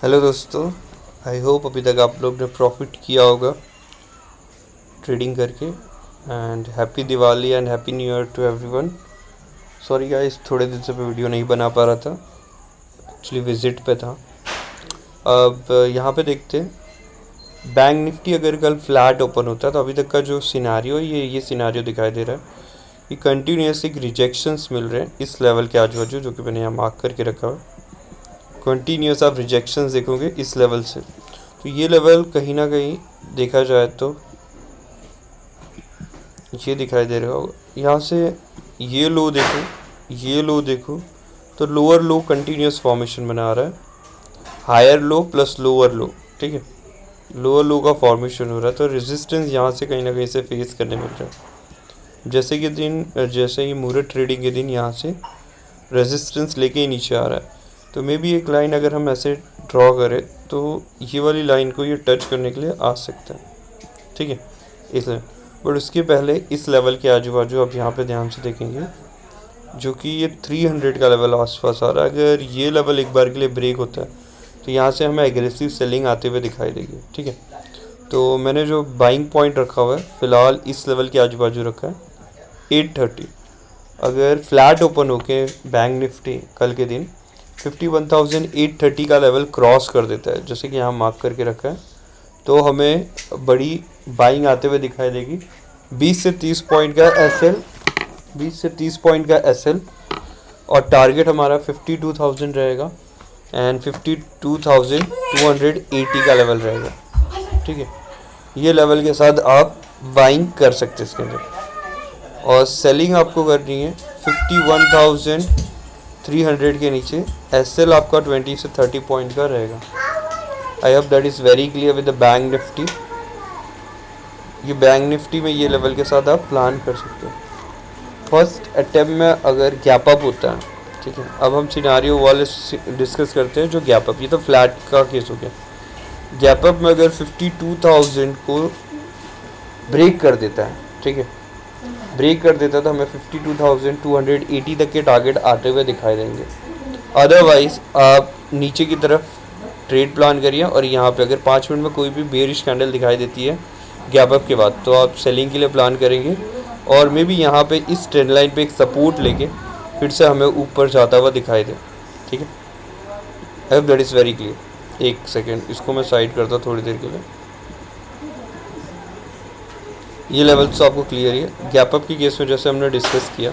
Hello दोस्तों। I hope अभी तक आप लोग ने प्रॉफिट किया होगा ट्रेडिंग करके। And happy Diwali and happy new year to everyone. Sorry guys, थोड़े दिन से मैं वीडियो नहीं बना पा रहा था, एक्चुअली विजिट पे था। अब यहाँ पे देखते हैं, बैंक निफ्टी अगर कल फ्लैट ओपन होता है तो अभी तक का जो सिनारियो है ये सिनारियो दिखाई दे रहा है कि कंटिन्यूस एक रिजेक्शंस मिल रहे हैं इस लेवल के आजू बाजू, जो कि मैंने यहाँ मार्क करके रखा है। कंटिन्यूस आप रिजेक्शंस देखोगे इस लेवल से, तो ये लेवल कहीं ना कहीं देखा जाए तो ये दिखाई दे रहा होगा। यहाँ से ये लो देखो, ये लो देखो, तो लोअर लो कंटिन्यूस फॉर्मेशन बना रहा है, higher low plus lower low. ठीक है, लोअर लो का फॉर्मेशन हो रहा है, तो रेजिस्टेंस यहाँ से कहीं ना कहीं से फेस करने मिल रहा है। जैसे ही मुहूर्त ट्रेडिंग के दिन यहाँ से रेजिस्टेंस लेके ही नीचे आ रहा है, तो मे बी एक लाइन अगर हम ऐसे ड्रॉ करें तो ये वाली लाइन को ये टच करने के लिए आ सकता है। ठीक है, इसलिए बट उसके पहले इस लेवल के आजू बाजू आप यहाँ पे ध्यान से देखेंगे, जो कि ये 300 का लेवल आसपास आ रहा है। अगर ये लेवल एक बार के लिए ब्रेक होता है तो यहाँ से हमें एग्रेसिव सेलिंग आते हुए दिखाई देगी। ठीक है, तो मैंने जो बाइंग पॉइंट रखा हुआ है फ़िलहाल इस लेवल के आजू बाजू रखा है 830। अगर फ्लैट ओपन होके बैंक निफ्टी कल के दिन 51,830 का लेवल क्रॉस कर देता है, जैसे कि यहाँ मार्क करके रखा है, तो हमें बड़ी बाइंग आते हुए दिखाई देगी। 20 से 30 पॉइंट का एसएल, 20 से 30 पॉइंट का एसएल, और टारगेट हमारा 52,000 रहेगा एंड 52,280 का लेवल रहेगा। ठीक है, ये लेवल के साथ आप बाइंग कर सकते हैं इसके अंदर, और सेलिंग आपको करनी है 51,300 के नीचे। एसएल आपका 20 से 30 पॉइंट का रहेगा। आई hope that is very clear with the bank Nifty. ये बैंक निफ्टी में ये लेवल के साथ आप प्लान कर सकते हो। फर्स्ट अटेम्प्ट में अगर गैप अप होता है, ठीक है, अब हम सिनारियो वाले डिस्कस करते हैं जो गैप अप, ये तो फ्लैट का केस हो गया। गैप अप में अगर 52,000 को ब्रेक कर देता है, ठीक है, ब्रेक कर देता है, तो हमें 52,280 तक के टारगेट आते हुए दिखाई देंगे। अदरवाइज आप नीचे की तरफ ट्रेड प्लान करिए, और यहाँ पे अगर 5 मिनट में कोई भी बेरिश कैंडल दिखाई देती है गैप अप के बाद, तो आप सेलिंग के लिए प्लान करेंगे, और मे बी यहाँ पे इस ट्रेंड लाइन पे एक सपोर्ट लेके फिर से हमें ऊपर जाता हुआ दिखाई दे। ठीक है, आई hope that is very clear. एक सेकेंड, इसको मैं साइड करता हूँ थोड़ी देर के लिए। ये लेवल तो आपको क्लियर ही है। गैप अप के केस में जैसे हमने डिस्कस किया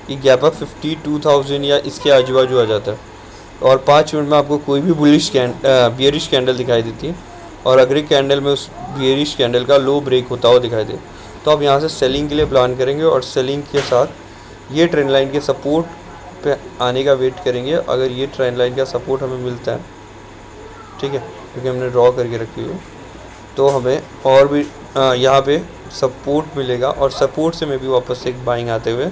कि गैप अप 52,000 या इसके आजू बाजू आ जाता है, और 5 मिनट में आपको कोई भी बियरिश कैंडल दिखाई देती है, और अगर एक कैंडल में उस बियरिश कैंडल का लो ब्रेक होता हुआ दिखाई दे, तो आप यहाँ से सेलिंग के लिए प्लान करेंगे, और सेलिंग के साथ ये ट्रेंड लाइन के सपोर्ट पे आने का वेट करेंगे। अगर ये ट्रेंड लाइन का सपोर्ट हमें मिलता है, ठीक है, क्योंकि हमने ड्रॉ करके रखी हुई, तो हमें और भी यहाँ पे सपोर्ट मिलेगा, और सपोर्ट से मैं भी वापस से एक बाइंग आते हुए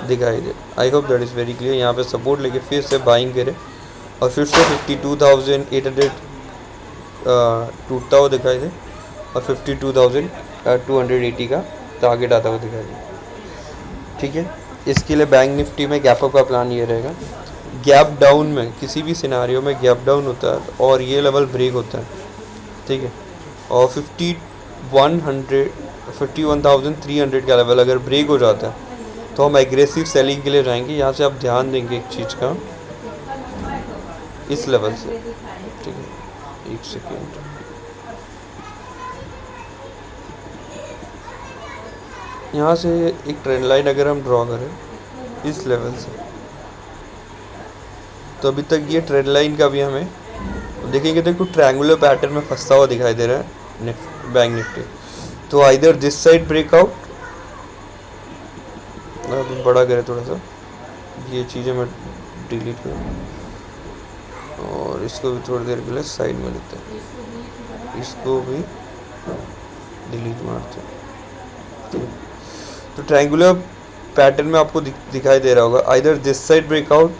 दिखाई दे। I hope that is very clear. यहाँ पे सपोर्ट लेके फिर से बाइंग करें, और फिर से 52,800 टूटता हुआ दिखाई दे, और 52,280 का टारगेट आता हुआ दिखाई दे। ठीक है, इसके लिए बैंक निफ्टी में गैप अप का प्लान ये रहेगा। गैप डाउन में किसी भी सिनारियो में गैप डाउन होता है और ये लेवल ब्रेक होता है, ठीक है, और 51,300 का लेवल अगर ब्रेक हो जाता है, तो हम एग्रेसिव सेलिंग के लिए जाएंगे। यहाँ से आप ध्यान देंगे एक चीज़ का, इस लेवल से, ठीक है, एक सेकेंड, यहाँ से एक ट्रेंड लाइन अगर हम ड्रॉ करें इस लेवल से, तो अभी तक ये ट्रेंड लाइन का भी हमें देखेंगे, देखो ट्रायंगुलर पैटर्न में फंसता हुआ दिखाई दे रहा है बैंक निफ्टी। तो आइदर दिस साइड ब्रेकआउट, बड़ा करें थोड़ा सा, ये चीज़ें मैं डिलीट करूँ, और इसको भी थोड़ी देर के लिए साइड में लेते हैं, इसको भी डिलीट मारते हैं। तो ट्रायंगुलर पैटर्न में आपको दिखाई दे रहा होगा, आइदर दिस साइड ब्रेकआउट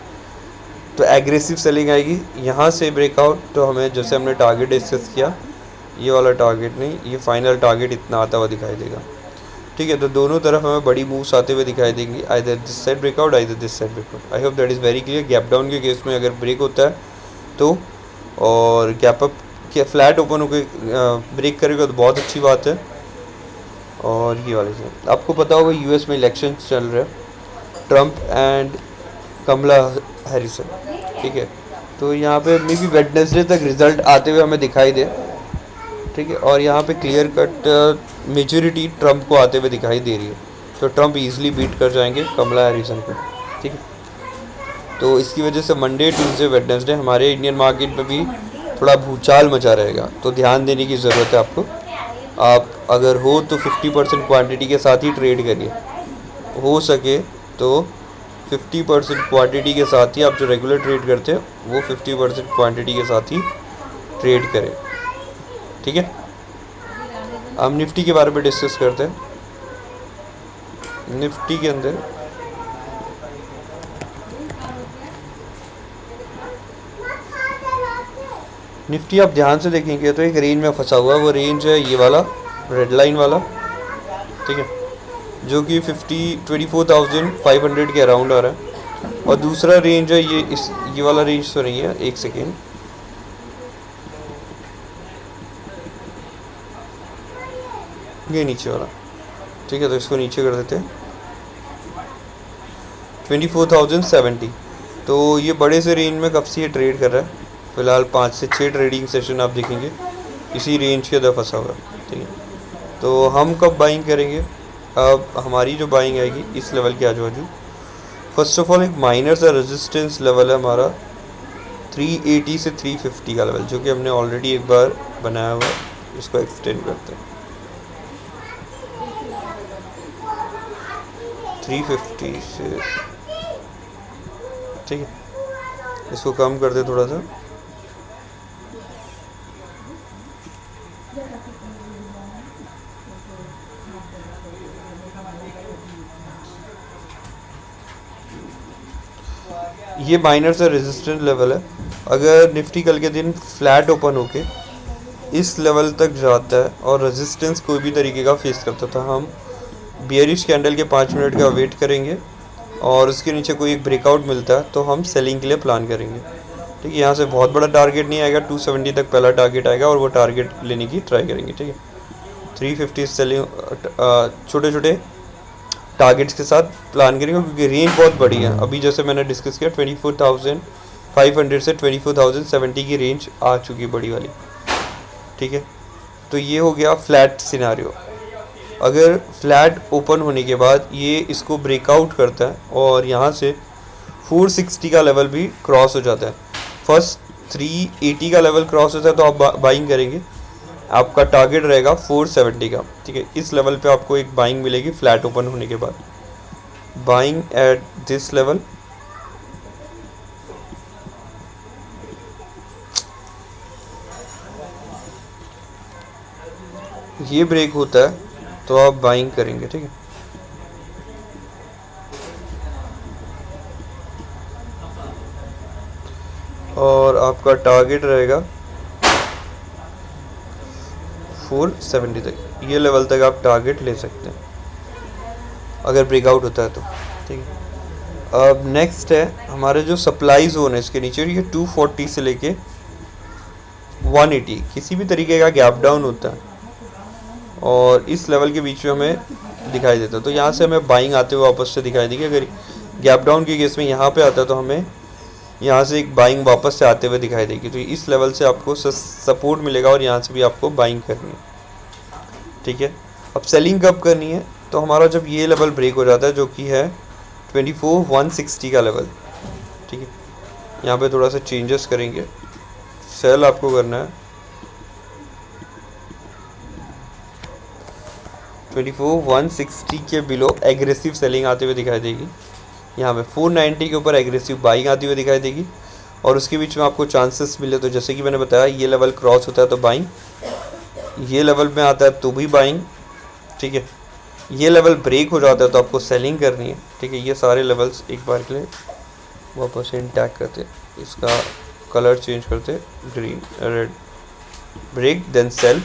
तो एग्रेसिव सेलिंग आएगी, यहाँ से ब्रेकआउट तो हमें, जैसे हमने टारगेट डिस्कस किया, ये वाला टारगेट नहीं, ये फाइनल टारगेट इतना आता हुआ दिखाई देगा। ठीक है, तो दोनों तरफ हमें बड़ी मूव्स आते हुए दिखाई देंगी, either this side breakout, either this side breakout. I hope that is very clear. Gap down के केस में अगर ब्रेक होता है तो और गैप अप के फ्लैट ओपन होकर ब्रेक करेगा तो बहुत अच्छी बात है। और ये वाले से आपको पता होगा यूएस में इलेक्शन चल रहे हैं, ट्रम्प एंड कमला हैरिसन, ठीक है। तो यहाँ पे मे बी वेडनेसडे तक रिजल्ट आते हुए हमें दिखाई दे, ठीक है। और यहाँ पे क्लियर कट मेजोरिटी ट्रम्प को आते हुए दिखाई दे रही है, तो ट्रम्प इजीली बीट कर जाएंगे कमला हैरिसन को, ठीक है। तो इसकी वजह से मंडे ट्यूसडे वेडनेसडे हमारे इंडियन मार्केट में भी थोड़ा भूचाल मचा रहेगा, तो ध्यान देने की ज़रूरत है आपको। आप अगर हो तो 50% क्वांटिटी के साथ ही ट्रेड करिए, हो सके तो 50% क्वांटिटी के साथ ही आप जो रेगुलर ट्रेड करते हैं वो 50% क्वांटिटी के साथ ही ट्रेड करें, ठीक है। हम निफ्टी के बारे में डिस्कस करते हैं। निफ्टी के अंदर निफ्टी आप ध्यान से देखेंगे तो एक रेंज में फंसा हुआ है, वो रेंज है ये वाला रेड लाइन वाला, ठीक है, जो कि 24,500 के अराउंड आ रहा है। और दूसरा रेंज है ये वाला रेंज तो नहीं है, एक सेकेंड, ये नीचे वाला, ठीक है। तो इसको नीचे कर देते हैं 24,070। तो ये बड़े से रेंज में कब से ये ट्रेड कर रहा है, फिलहाल 5 से 6 ट्रेडिंग सेशन आप देखेंगे इसी रेंज के अंदर फंसा हुआ है, ठीक है। तो हम कब बाइंग करेंगे, अब हमारी जो बाइंग आएगी इस लेवल के आजू बाजू। फर्स्ट ऑफ ऑल एक माइनर सा रेजिस्टेंस लेवल है हमारा 380 से 350 का लेवल, जो कि हमने ऑलरेडी एक बार बनाया हुआ है। इसको एक्सटेंड करते हैं 350 से, ठीक है। इसको कम कर दे थोड़ा सा, ये माइनर सा रेजिस्टेंस लेवल है। अगर निफ्टी कल के दिन फ्लैट ओपन होके इस लेवल तक जाता है और रेजिस्टेंस कोई भी तरीके का फेस करता था, हम बियरिश कैंडल के 5 मिनट का वेट करेंगे और उसके नीचे कोई एक ब्रेकआउट मिलता है तो हम सेलिंग के लिए प्लान करेंगे, ठीक है। यहाँ से बहुत बड़ा टारगेट नहीं आएगा, 270 तक पहला टारगेट आएगा और वो टारगेट लेने की ट्राई करेंगे, ठीक है। 350 सेलिंग छोटे छोटे टारगेट्स के साथ प्लान करेंगे, क्योंकि रेंज बहुत बड़ी है। अभी जैसे मैंने डिस्कस किया 24,500 से 24,070 की रेंज आ चुकी बड़ी वाली, ठीक है। तो ये हो गया फ्लैट सिनारियो। अगर फ्लैट ओपन होने के बाद ये इसको ब्रेकआउट करता है और यहाँ से 460 का लेवल भी क्रॉस हो जाता है, फर्स्ट 380 का लेवल क्रॉस होता है तो आप बाइंग करेंगे, आपका टारगेट रहेगा 470 का, ठीक है। इस लेवल पे आपको एक बाइंग मिलेगी फ्लैट ओपन होने के बाद, बाइंग एट दिस लेवल। ये ब्रेक होता है तो आप बाइंग करेंगे, ठीक है। और आपका टारगेट रहेगा 470 तक, ये लेवल तक आप टारगेट ले सकते हैं अगर ब्रेकआउट होता है तो, ठीक है। अब नेक्स्ट है हमारे जो सप्लाई जोन है इसके नीचे, ये 240 से लेके 180 किसी भी तरीके का गैप डाउन होता है और इस लेवल के बीच में हमें दिखाई देता है, तो यहाँ से हमें बाइंग आते हुए वापस से दिखाई देगी। अगर गैप डाउन के केस में यहाँ पे आता है तो हमें यहाँ से एक बाइंग वापस से आते हुए दिखाई देगी, तो इस लेवल से आपको सपोर्ट मिलेगा और यहाँ से भी आपको बाइंग करनी है, ठीक है। अब सेलिंग कब करनी है, तो हमारा जब ये लेवल ब्रेक हो जाता है जो कि है 24,160 का लेवल, ठीक है। यहाँ पे थोड़ा सा चेंजेस करेंगे, सेल आपको करना है 24,160 के बिलो एग्रेसिव सेलिंग आते हुए दिखाई देगी। यहाँ पे 490 के ऊपर एग्रेसिव बाइंग आती हुई दिखाई देगी और उसके बीच में आपको चांसेस मिले तो जैसे कि मैंने बताया ये लेवल क्रॉस होता है तो बाइंग, ये लेवल में आता है तो भी बाइंग, ठीक है। ये लेवल ब्रेक हो जाता है तो आपको सेलिंग करनी है, ठीक है। ये सारे लेवल्स एक बार के लिए वापस से इंटैक्ट करते, इसका कलर चेंज करते, green red, break then sell,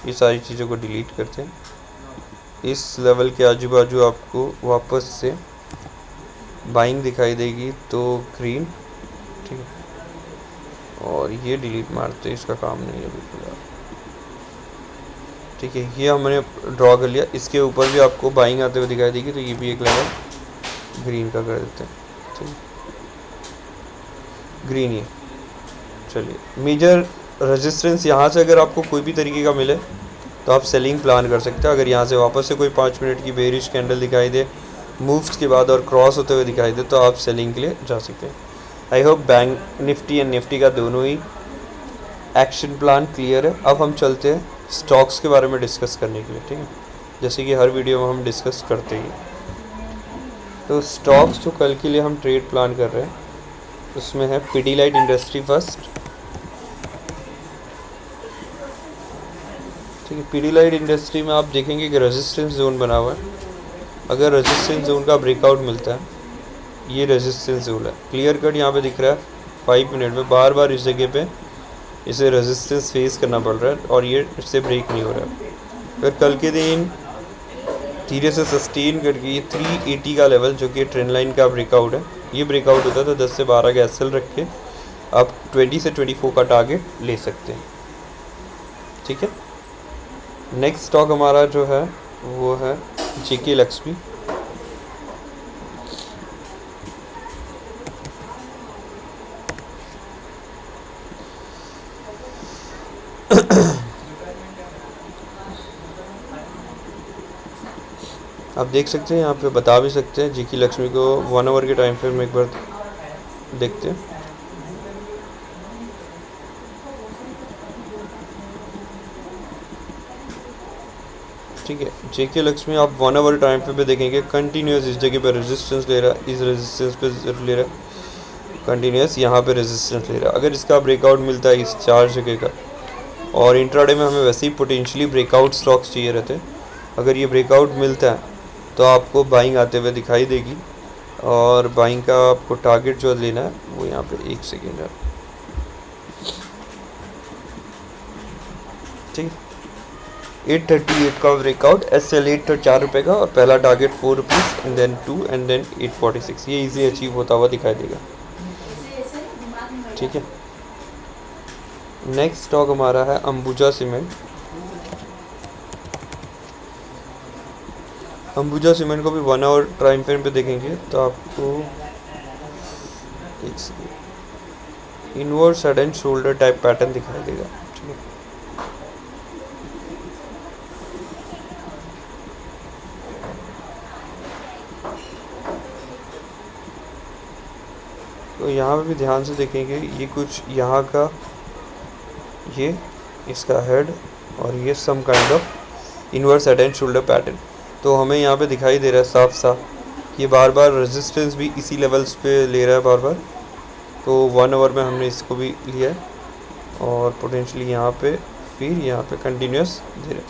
ये सारी चीज़ों को डिलीट करते हैं। इस लेवल के आजू बाजू आपको वापस से बाइंग दिखाई देगी तो ग्रीन, ठीक है। और ये डिलीट मारते, इसका काम नहीं है बिल्कुल यार। ठीक है, ये हमने ड्रॉ कर लिया। इसके ऊपर भी आपको बाइंग आते हुए दिखाई देगी, तो ये भी एक लेवल ग्रीन का कर देते हैं। ठीक, ग्रीन ही। चलिए, मेजर रेजिस्टेंस यहाँ से अगर आपको कोई भी तरीके का मिले तो आप सेलिंग प्लान कर सकते हैं। अगर यहाँ से वापस से कोई 5 मिनट की बेरिश कैंडल दिखाई दे मूव्स के बाद और क्रॉस होते हुए दिखाई दे, तो आप सेलिंग के लिए जा सकते हैं। I hope bank Nifty and Nifty का दोनों ही एक्शन प्लान क्लियर है। अब हम चलते हैं स्टॉक्स के बारे में डिस्कस करने के लिए। ठीक है, जैसे कि हर वीडियो में हम डिस्कस करते ही। तो स्टॉक्स जो कल के लिए हम ट्रेड प्लान कर रहे हैं, उसमें है पीडीलाइट इंडस्ट्री फर्स्ट। ठीक है, पीडीलाइट इंडस्ट्री में आप देखेंगे कि रेजिस्टेंस जोन बना हुआ है। अगर रेजिस्टेंस जोन का ब्रेकआउट मिलता है, ये रेजिस्टेंस जोन है, क्लियर कट यहाँ पे दिख रहा है। 5 मिनट में बार बार इस जगह पे इसे रेजिस्टेंस फेस करना पड़ रहा है और ये इससे ब्रेक नहीं हो रहा है। अगर कल के दिन धीरे से सस्टेन करके ये 380 का लेवल, जो कि ट्रेंड लाइन का ब्रेकआउट है, ये ब्रेकआउट होता है तो 10 से 12 का एसएल रख के आप 20 से 24 का टारगेट ले सकते हैं। ठीक है, नेक्स्ट स्टॉक हमारा जो है वो है जेके लक्ष्मी। आप देख सकते हैं यहाँ पे, बता भी सकते हैं जेके लक्ष्मी को 1 आवर के टाइम फ्रेम में एक बार देखते हैं। ठीक है, जेके लक्ष्मी आप 1 आवर टाइम फ्रेम पे देखेंगे कंटिन्यूस इस जगह पे रेजिस्टेंस ले रहा है, इस रेजिस्टेंस पे ले रहा है, कंटिन्यूस यहाँ पे रेजिस्टेंस ले रहा है। अगर इसका ब्रेकआउट मिलता है इस 4 जगह का, और इंट्राडे में हमें वैसे ही पोटेंशियली ब्रेकआउट स्टॉक्स चाहिए रहते हैं, अगर ये ब्रेकआउट मिलता है तो आपको बाइंग आते हुए दिखाई देगी। और बाइंग का आपको टारगेट जो लेना है वो यहाँ पे 1 सेकेंड है। ठीक, 838 का ब्रेकआउट, SL 8 4 रुपये का, और पहला target 4 rupees and then 2 and then 846। ये इजी अचीव होता हुआ दिखाई देगा। ठीक है, नेक्स्ट स्टॉक हमारा है अंबुजा सीमेंट। अंबुजा सीमेंट को भी 1 आवर टाइम फ्रेम पे देखेंगे तो आपको एक second inverse head and shoulder type pattern दिखाई देगा। ठीक है, तो यहाँ पे भी ध्यान से देखेंगे, ये कुछ यहाँ का, ये इसका हेड और ये some kind of inverse head and shoulder pattern. तो हमें यहाँ पे दिखाई दे रहा है साफ साफ, ये बार बार रेजिस्टेंस भी इसी लेवल्स पे ले रहा है बार बार। तो 1 आवर में हमने इसको भी लिया है और पोटेंशियली यहाँ पे, फिर यहाँ पे कंटिन्यूस दे रहा है।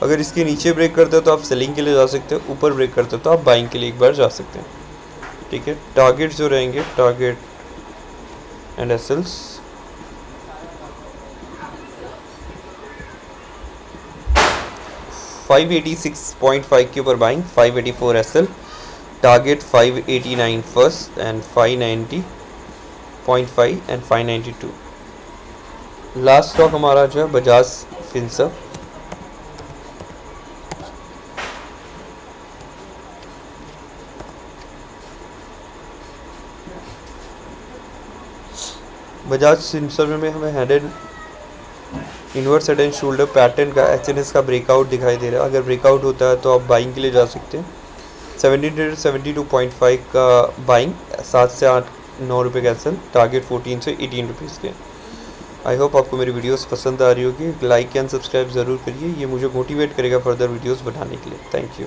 अगर इसके नीचे ब्रेक करते हो तो आप सेलिंग के लिए जा सकते हो, ऊपर ब्रेक करते हो तो आप बाइंग के लिए एक बार जा सकते हैं। ठीक है, टारगेट जो रहेंगे, टारगेट एंड एसएल्स, $586.5 के ऊपर buying, 584 SL, target 589 first and 590.5 and 592। Last stock हमारा जो है बजाज फिंसर्व। बजाज फिंसर्व में हमें head and inverse head and shoulder pattern का एचएनएस का ब्रेकआउट दिखाई दे रहा है। अगर ब्रेकआउट होता है तो आप बाइंग के लिए जा सकते हैं। 1772.5 का बाइंग, 7 से 9 रुपये का एसएल, टारगेट 14 से 18 रुपीज़ के। आई होप आपको मेरी वीडियोस पसंद आ रही होगी। लाइक एंड सब्सक्राइब ज़रूर करिए, ये मुझे मोटिवेट करेगा फर्दर वीडियोस बनाने के लिए। Thank you.